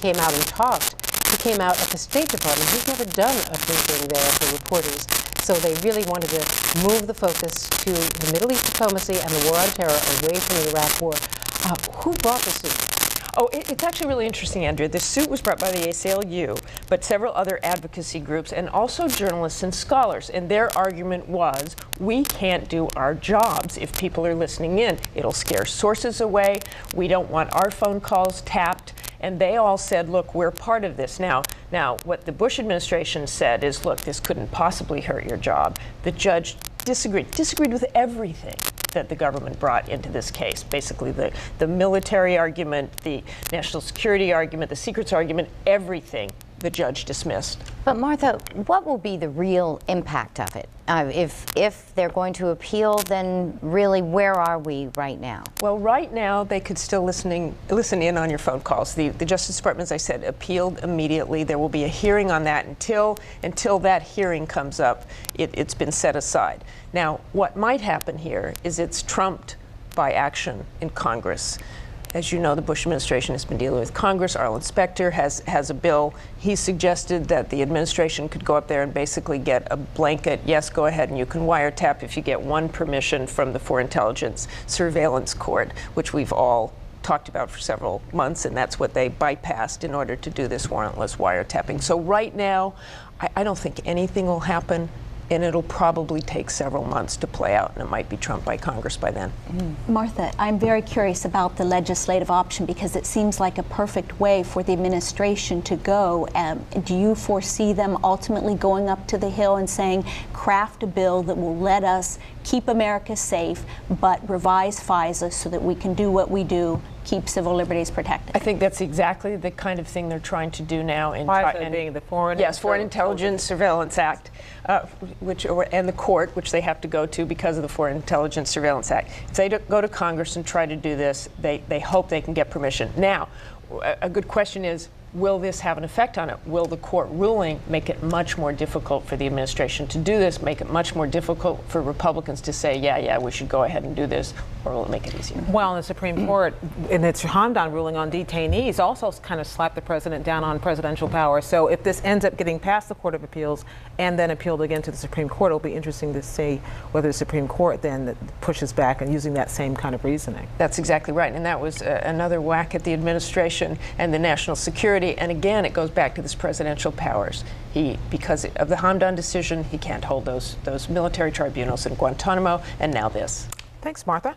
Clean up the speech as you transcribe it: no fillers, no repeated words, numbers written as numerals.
came out and talked. He came out at the State Department. He's never done a briefing there for reporters. So they really wanted to move the focus to the Middle East diplomacy and the war on terror away from the Iraq war. Who brought the suit? Oh, it's actually really interesting, Andrea. The suit was brought by the ACLU, but several other advocacy groups and also journalists and scholars. And their argument was, we can't do our jobs if people are listening in. It'll scare sources away. We don't want our phone calls tapped. And they all said, look, we're part of this. Now, what the Bush administration said is, look, this couldn't possibly hurt your job. The judge disagreed with everything that the government brought into this case. Basically, the military argument, the national security argument, the secrets argument, everything the judge dismissed. But Martha, what will be the real impact of it? If they're going to appeal, then really, where are we right now? Well, right now, they could still listen in on your phone calls. The Justice Department, as I said, appealed immediately. There will be a hearing on that. Until that hearing comes up, it's been set aside. Now, what might happen here is it's trumped by action in Congress. As you know, the Bush administration has been dealing with Congress. Arlen Specter has a bill. He suggested that the administration could go up there and basically get a blanket, yes, go ahead and you can wiretap if you get one permission from the Foreign Intelligence Surveillance Court, which we've all talked about for several months, and that's what they bypassed in order to do this warrantless wiretapping. So right now, I don't think anything will happen. And it'll probably take several months to play out, and it might be trumped by Congress by then. Martha, I'm very curious about the legislative option because it seems like a perfect way for the administration to go. Do you foresee them ultimately going up to the Hill and saying, craft a bill that will let us keep America safe, but revise FISA so that we can do what we do, keep civil liberties protected? I think that's exactly the kind of thing they're trying to do now. FISA being the Foreign Intelligence Surveillance Act, and the court, which they have to go to because of the Foreign Intelligence Surveillance Act. If they go to Congress and try to do this, they hope they can get permission. Now, a good question is, will this have an effect on it? Will the court ruling make it much more difficult for the administration to do this, make it much more difficult for Republicans to say, yeah, we should go ahead and do this, or will it make it easier? Well, the Supreme Court, in its Hamdan ruling on detainees, also kind of slapped the president down on presidential power. So if this ends up getting past the Court of Appeals and then appealed again to the Supreme Court, it'll be interesting to see whether the Supreme Court then pushes back and using that same kind of reasoning. That's exactly right. And that was another whack at the administration and the national security. And again, it goes back to this presidential powers. Because of the Hamdan decision, he can't hold those military tribunals in Guantanamo, and now this. Thanks, Martha.